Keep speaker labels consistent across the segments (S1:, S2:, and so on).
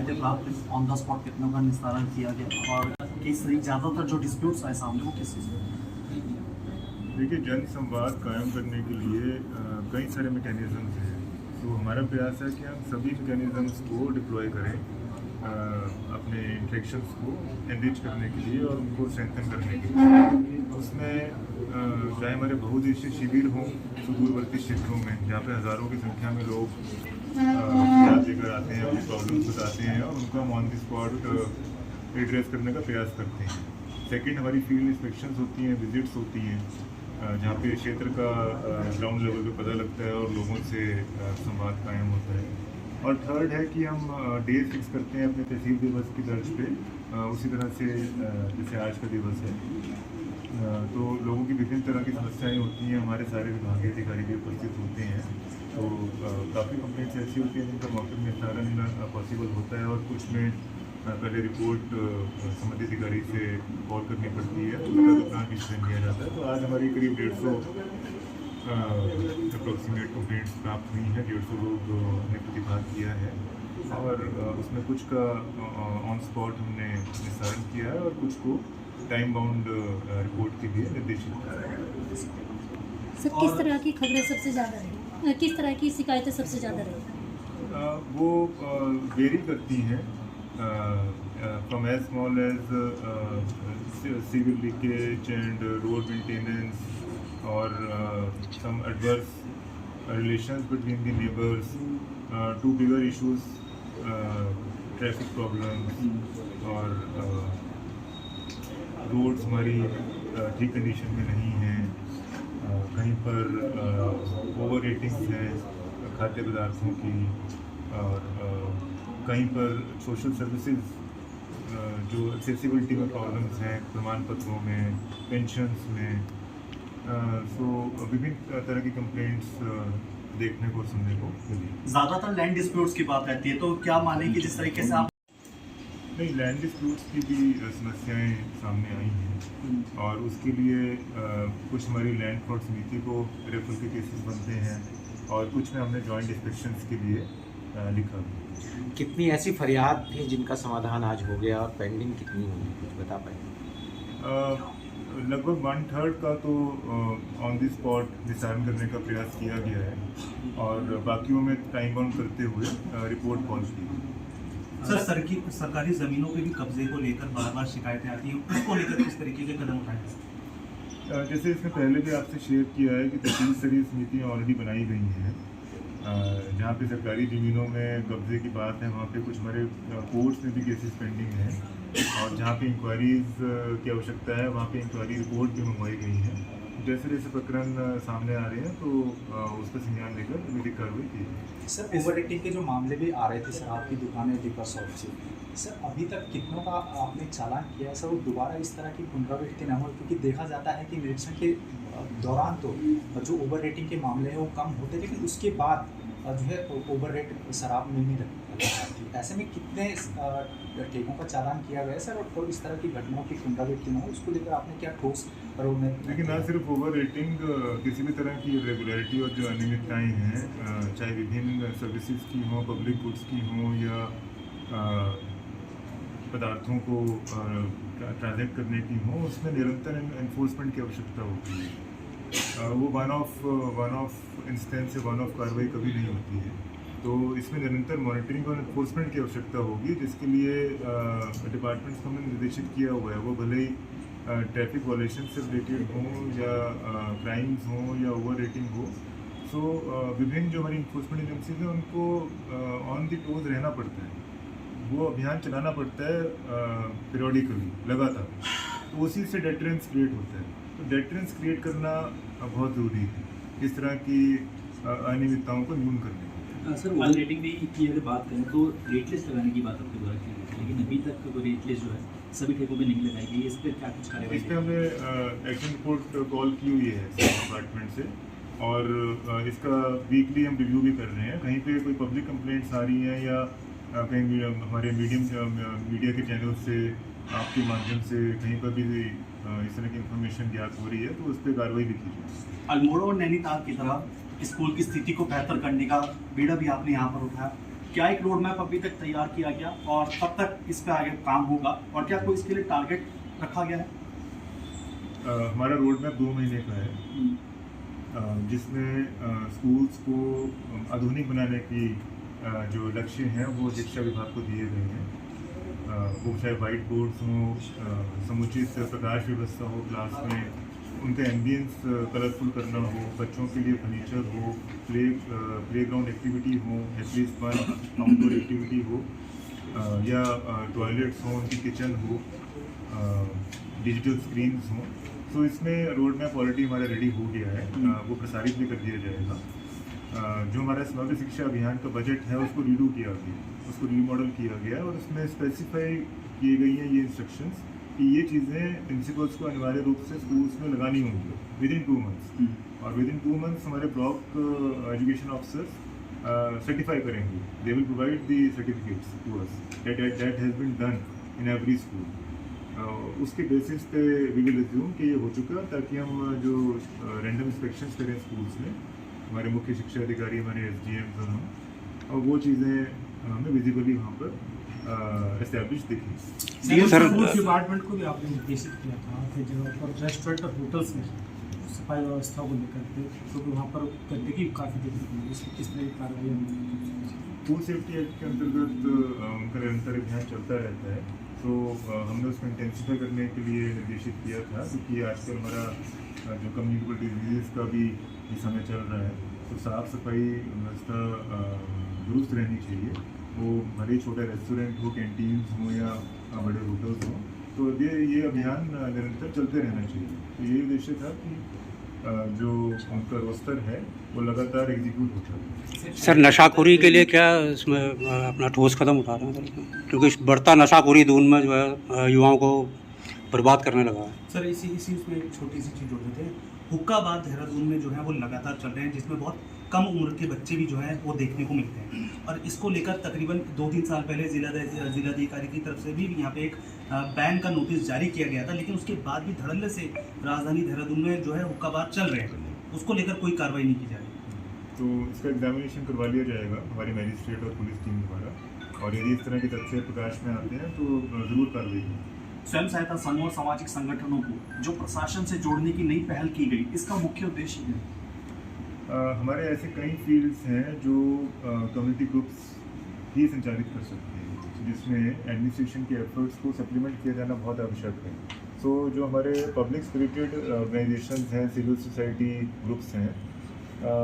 S1: शिकायतें प्राप्त on the spot कितनों का निस्तारण किया गया और किस ज़्यादातर जो डिस्प्यूट्स आए सामने वो किस चीज़ में?
S2: देखिए, जन संवाद कायम करने के लिए कई सारे मैकेनिज़्म्स हैं। तो हमारा प्रयास है कि हम सभी मैकेनिज़्म्स को डिप्लॉय करें अपने इंटरेक्शंस को एनरिच करने के लिए और उनको स्ट्रेंथन करने के लिए। उसमें चाहे हमारे बहुउद्देशीय शिविर हों सुदूरवर्ती क्षेत्रों में, जहाँ पे हज़ारों की संख्या में लोग याद लेकर आते हैं, अपनी प्रॉब्लम्स बताते हैं और उनको हम ऑन द स्पॉट एड्रेस करने का प्रयास करते हैं। सेकंड, हमारी फील्ड इंस्पेक्शंस होती हैं, विजिट्स होती हैं, जहाँ पे क्षेत्र का ग्राउंड लेवल पे पता लगता है और लोगों से संवाद कायम होता है। और थर्ड है कि हम डेज फिक्स करते हैं अपने तहसील दिवस की तर्ज पे, उसी तरह से जैसे आज का दिवस है। तो लोगों की विभिन्न तरह की समस्याएं होती हैं, हमारे सारे विभागीय अधिकारी भी उपस्थित होते हैं। तो काफ़ी कंप्लेंट्स ऐसी होती हैं जिनका मौके में निस्तारण पॉसिबल होता है और कुछ में पहले रिपोर्ट संबंधित अधिकारी से कॉल करनी पड़ती है, उसका प्लान डिसीजन लिया जाता है। तो आज हमारी करीब 150 अप्रोक्सीमेट कंप्लेंट्स प्राप्त हुई हैं, 150 लोग ने प्रतिभाग किया है और उसमें कुछ का ऑन स्पॉट हमने निस्तारण किया है और कुछ को टाइम बाउंड रिपोर्ट के लिए निर्देशित किया है।
S3: सर, किस तरह की खबरें सबसे ज़्यादा रही, किस तरह की शिकायतें सबसे ज़्यादा रही?
S2: वो वेरी करती हैं, from as small as civil leakage and road maintenance or some adverse relations between the neighbors to bigger issues, traffic problems और रोड्स हमारी ठीक कंडीशन में नहीं हैं, कहीं पर ओवर रेटिंग्स हैं खाद्य पदार्थों की और कहीं पर सोशल सर्विसेज जो एक्सेसिबिलिटी में प्रॉब्लम्स हैं प्रमाण पत्रों में, पेंशन्स में। सो विभिन्न तरह की कंप्लेंट्स देखने को सुनने को मिली।
S1: ज़्यादातर लैंड डिस्प्यूट्स की बात रहती है, तो क्या माने कि जिस तरीके से आप
S2: नहीं, लैंड डिस्प्यूट्स की भी समस्याएं सामने आई हैं और उसके लिए कुछ हमारी लैंड फ्रॉड समिति को रेफर के केसेस बनते हैं और कुछ में हमने जॉइंट इंस्पेक्शंस के लिए लिखा।
S4: कितनी ऐसी फरियाद थी जिनका समाधान आज हो गया और पेंडिंग कितनी होगी, कुछ बता पाएंगे?
S2: लगभग 1/3 का तो ऑन द स्पॉट निस्तारण करने का प्रयास किया गया है और बाकियों में टाइम बाउंड करते हुए रिपोर्ट कॉल की।
S1: सर, सरकारी ज़मीनों पे भी कब्जे को लेकर बार बार शिकायतें आती हैं, उसको लेकर किस तरीके के कदम उठाए?
S2: जैसे इसमें पहले भी आपसे शेयर किया है कि तहसील स्तरीय समितियाँ ऑलरेडी बनाई गई हैं, जहाँ पे सरकारी ज़मीनों में कब्जे की बात है वहाँ पे कुछ हमारे कोर्ट्स में भी केसेस पेंडिंग हैं और जहाँ पे इंक्वायरीज़ की आवश्यकता है वहाँ पे इंक्वायरी रिपोर्ट भी मंगवाई गई है। जैसे जैसे प्रकरण सामने आ रहे हैं तो उस पर संज्ञान लेकर विधिक कार्रवाई की जाएगी।
S5: सर, ओवर रेटिंग के जो मामले भी आ रहे थे सर आपकी दुकान है लिकर शॉप से, सर अभी तक कितनों का आपने चालान किया है सर? वो दोबारा इस तरह की पुनरावृत्ति न हो, क्योंकि देखा जाता है कि निरीक्षण के दौरान तो जो ओवर रेटिंग के मामले हैं वो कम होते हैं, लेकिन उसके बाद जो है ओवर रेट शराब मिलने लगती है। ऐसे में कितने ठेकों का चालान किया गया है सर? और इस तरह की घटनाओं की पुनरावृत्ति न हो, उसको लेकर आपने क्या ठोस रोडमैप?
S2: लेकिन ना सिर्फ ओवर रेटिंग, किसी भी तरह की रेगुलरिटी और जो अनियमितताएँ हैं, चाहे विभिन्न सर्विसेज की हों, पब्लिक गुड्स की हों या पदार्थों को ट्रांजैक्ट करने की हों, उसमें निरंतर एनफोर्समेंट की आवश्यकता होती है। वो वन ऑफ इंस्टेंस से वन ऑफ कार्रवाई कभी नहीं होती है। तो इसमें निरंतर मॉनिटरिंग और एनफोर्समेंट की आवश्यकता होगी, जिसके लिए डिपार्टमेंट्स को हमने निर्देशित किया हुआ है। वो भले ही ट्रैफिक वॉलेशन से रिलेटेड हों या क्राइम्स हों या ओवर रेटिंग हो। सो विभिन्न जो हमारी इन्फोर्समेंट एजेंसीज हैं उनको ऑन द टोज रहना पड़ता है, वो अभियान चलाना पड़ता है पीरियडिकली, लगातार। तो उसी से डेटरेंस क्रिएट होता है। तो डेटरेंस क्रिएट करना बहुत ज़रूरी है इस तरह की अनियमितताओं को न्यून करने के।
S6: सर, ओवर रेटिंग की अगर बात करें तो रेट लिस्ट लगाने की बात आपके द्वारा की गई थी, लेकिन अभी तक वो रेट लिस्ट जो है सभी ठेकों पे नहीं लगाई गई। इस पर क्या कुछ कार्रवाई?
S2: इस पर हमने एक्शन रिपोर्ट कॉल की हुई है डिपार्टमेंट से और इसका वीकली हम रिव्यू भी कर रहे हैं। कहीं पे कोई पब्लिक कंप्लेंट्स आ रही हैं या कहीं हमारे मीडिया के चैनल से आपके माध्यम से कहीं पर भी इस तरह की इंफॉर्मेशन ज्ञात हो रही है तो उस पर कार्रवाई भी की जाए।
S1: अल्मोड़ा और नैनीताल की तरह स्कूल की स्थिति को बेहतर करने का बीड़ा भी आपने यहाँ पर उठाया।
S7: क्या एक रोड मैप अभी तक तैयार किया गया और कब तक इस पर आगे काम होगा और क्या कोई इसके लिए टारगेट रखा गया है?
S2: हमारा रोड मैप 2 महीने का है, जिसमें स्कूल्स को आधुनिक बनाने की जो लक्ष्य हैं वो शिक्षा विभाग को दिए गए हैं। वो चाहे वाइट बोर्ड्स हों, समुचित प्रकाश व्यवस्था हो क्लास में, उनका एम्बियंस कलरफुल करना हो, बच्चों के लिए फर्नीचर हो, प्लेग्राउंड एक्टिविटी हो, एटलीस्ट वन आउटडोर एक्टिविटी हो, या टॉयलेट्स हों, उनकी किचन हो, डिजिटल स्क्रीन्स हों। तो इसमें रोड मैप ऑलरेडी हमारा रेडी हो गया है, वो प्रसारित भी कर दिया जाएगा। जो हमारा समग्र शिक्षा अभियान का बजट है उसको रीडू किया गया, उसको रीमॉडल किया गया और उसमें स्पेसिफाई की गई हैं ये इंस्ट्रक्शंस कि ये चीज़ें प्रिंसिपल्स को अनिवार्य रूप से स्कूल्स में लगानी होंगी विदिन 2 मंथ्स। और विदिन 2 मंथ्स हमारे ब्लॉक एजुकेशन ऑफिसर्स सर्टिफाई करेंगे, they will provide the certificates to us that has been done in every school. उसके बेसिस पे वी विल अज्यूम कि ये हो चुका, ताकि हम जो रैंडम इंस्पेक्शंस करें स्कूल्स में, हमारे मुख्य शिक्षा अधिकारी, हमारे SDM दोनों, और वो चीज़ें हमें विजिबली वहाँ पर एस्टैब्लिश दिखें।
S8: सर डिपार्टमेंट को भी आपने निर्देशित किया था कि जगह पर रेस्टोरेंट और होटल्स में सफाई व्यवस्था को लेकर के, क्योंकि वहाँ पर गंदगी काफ़ी देखने को मिली, इसकी किस तरह की कार्रवाई होगी?
S2: फूड सेफ्टी एक्ट के अंतर्गत उनका निरंतर अभियान चलता रहता है, तो हमने उसको इंटेंसिफाई करने के लिए निर्देशित किया था, क्योंकि आजकल हमारा जो कम्युनिकेबल डिजीज़ का भी ये समय चल रहा है, तो साफ़ सफाई व्यवस्था दुरुस्त रहनी चाहिए। वो भले छोटे रेस्टोरेंट हो, कैंटीन्स हों या बड़े होटल्स हों, तो ये अभियान निरंतर चलते रहना चाहिए। तो ये उद्देश्य था कि जो उनका रोस्टर है वो लगातार एग्जीक्यूट होता है।
S9: सर नशाखोरी के लिए क्या इसमें अपना ठोस कदम उठा रहे हैं सर, क्योंकि बढ़ता नशाखोरी दून में जो है युवाओं को बर्बाद करने लगा है।
S1: सर इसी उसमें एक छोटी सी चीज़ जोड़ देते हैं, हुक्काबाद देहरादून में जो है वो लगातार चल रहे हैं, जिसमें बहुत कम उम्र के बच्चे भी जो हैं वो देखने को मिलते हैं। और इसको लेकर तकरीबन 2-3 साल पहले जिलाधिकारी की तरफ से भी यहाँ पे एक बैन का नोटिस जारी किया गया था, लेकिन उसके बाद भी धड़ल्ले से राजधानी देहरादून में जो है हुक्काबाद चल रहे हैं, उसको लेकर कोई कार्रवाई नहीं की जा रही।
S2: तो इसका एग्जामिनेशन करवा लिया जाएगा हमारी मैजिस्ट्रेट और पुलिस टीम द्वारा, और यदि इस तरह के तथ्य प्रकाश में आते हैं तो ज़रूर कार्रवाई होगी।
S7: स्वयं सहायता समूह और सामाजिक संगठनों को जो प्रशासन से जोड़ने की नई पहल की गई, इसका मुख्य उद्देश्य है?
S2: हमारे ऐसे कई फील्ड्स हैं जो कम्युनिटी ग्रुप्स ही संचालित कर सकते हैं, जिसमें एडमिनिस्ट्रेशन के एफर्ट्स को सप्लीमेंट किया जाना बहुत आवश्यक है। सो जो हमारे पब्लिक स्पिरिटेड ऑर्गेनाइजेशंस हैं, सिविल सोसाइटी ग्रुप्स हैं,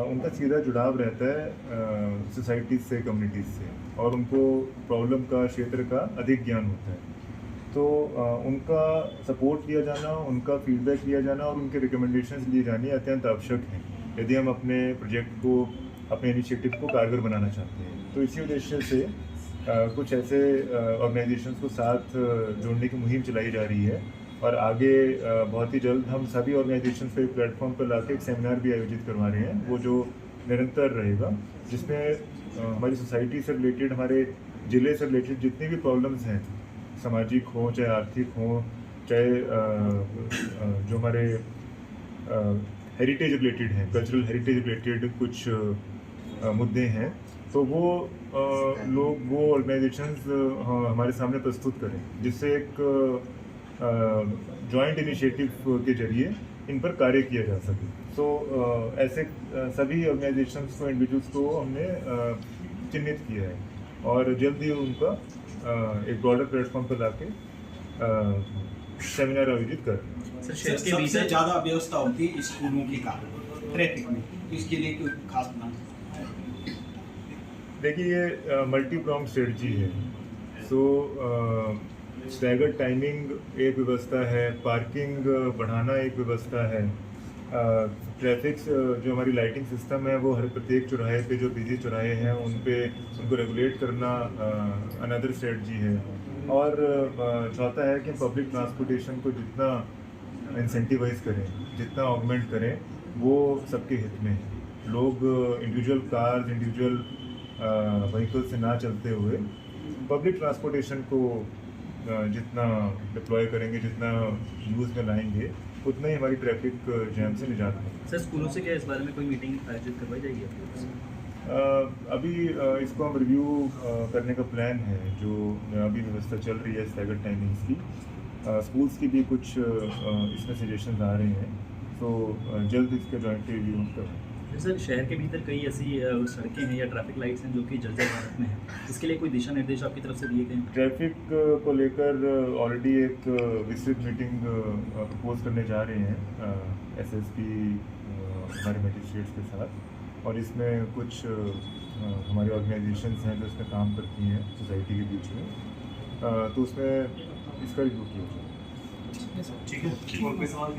S2: उनका सीधा जुड़ाव रहता है सोसाइटीज़ से, कम्युनिटीज़ से, और उनको प्रॉब्लम का, क्षेत्र का अधिक ज्ञान होता है। तो उनका सपोर्ट लिया जाना, उनका फीडबैक लिया जाना और उनके रिकमेंडेशंस लिए जाने अत्यंत आवश्यक हैं, यदि हम अपने प्रोजेक्ट को, अपने इनिशिएटिव को कारगर बनाना चाहते हैं। तो इसी उद्देश्य से कुछ ऐसे ऑर्गेनाइजेशंस को साथ जोड़ने की मुहिम चलाई जा रही है, और आगे बहुत ही जल्द हम सभी ऑर्गेनाइजेशंस को एक प्लेटफॉर्म पर लाके एक सेमिनार भी आयोजित करवा रहे हैं, वो जो निरंतर रहेगा, जिसमें हमारी सोसाइटी से रिलेटेड, हमारे ज़िले से रिलेटेड जितनी भी प्रॉब्लम्स हैं, सामाजिक हो चाहे आर्थिक हो, चाहे जो हमारे हेरिटेज रिलेटेड हैं, कल्चरल हेरिटेज रिलेटेड कुछ मुद्दे हैं, तो वो लोग, वो ऑर्गेनाइजेशंस हमारे सामने प्रस्तुत करें, जिससे एक जॉइंट इनिशिएटिव के जरिए इन पर कार्य किया जा सके। तो ऐसे सभी ऑर्गेनाइजेशंस को, इंडिविजुअल्स को हमने चिन्हित किया है, और जल्द ही उनका एक ब्रॉडर प्लेटफॉर्म पर लाके सेमिनार आयोजित कर।
S8: सबसे ज़्यादा अव्यवस्था होती है स्कूलों की ट्रैफिक में, इसके लिए कोई खास प्लान?
S2: देखिए, ये मल्टी प्रॉन्ग स्ट्रेटजी है। सो स्टैगर्ड टाइमिंग एक व्यवस्था है, पार्किंग बढ़ाना एक व्यवस्था है, ट्रैफिक जो हमारी लाइटिंग सिस्टम है वो हर प्रत्येक चौराहे पे, जो बिजी चौराहे हैं उनको रेगुलेट करना अनदर स्ट्रेटजी है। और चौथा है कि पब्लिक ट्रांसपोर्टेशन को जितना इंसेंटिवाइज करें, जितना ऑगमेंट करें, वो सबके हित में है। लोग इंडिविजुअल कार्स, इंडिविजुअल व्हीकल से ना चलते हुए पब्लिक ट्रांसपोर्टेशन को जितना डिप्लॉय करेंगे, जितना यूज़ में लाएंगे, उतना ही हमारी ट्रैफिक जैम से निजात मिलेगी।
S6: सर स्कूलों से क्या इस बारे में कोई मीटिंग आयोजित करवाई जाएगी आपकी?
S2: अभी इसको हम रिव्यू करने का प्लान है। जो अभी व्यवस्था चल रही है स्टैगर्ड टाइमिंग्स की, स्कूल्स की भी कुछ इसमें सजेशंस आ रहे हैं, तो जल्द इसके जॉइंट रिव्यू हम करें।
S6: सर, शहर के भीतर कई ऐसी सड़कें हैं या ट्रैफिक लाइट्स हैं जो कि जर्जर हालत में है, इसके लिए कोई दिशा निर्देश आपकी तरफ से दिए गए हैं?
S2: ट्रैफिक को लेकर ऑलरेडी एक विस्तृत मीटिंग प्रपोज करने जा रहे हैं एसएसपी हमारे मजिस्ट्रेट्स के साथ, और इसमें कुछ हमारी ऑर्गेनाइजेशंस हैं जो इसमें काम करती हैं सोसाइटी के बीच में, तो उसमें इसका रिव्यू किया जाए।
S7: ठीक है, और कोई सवाल?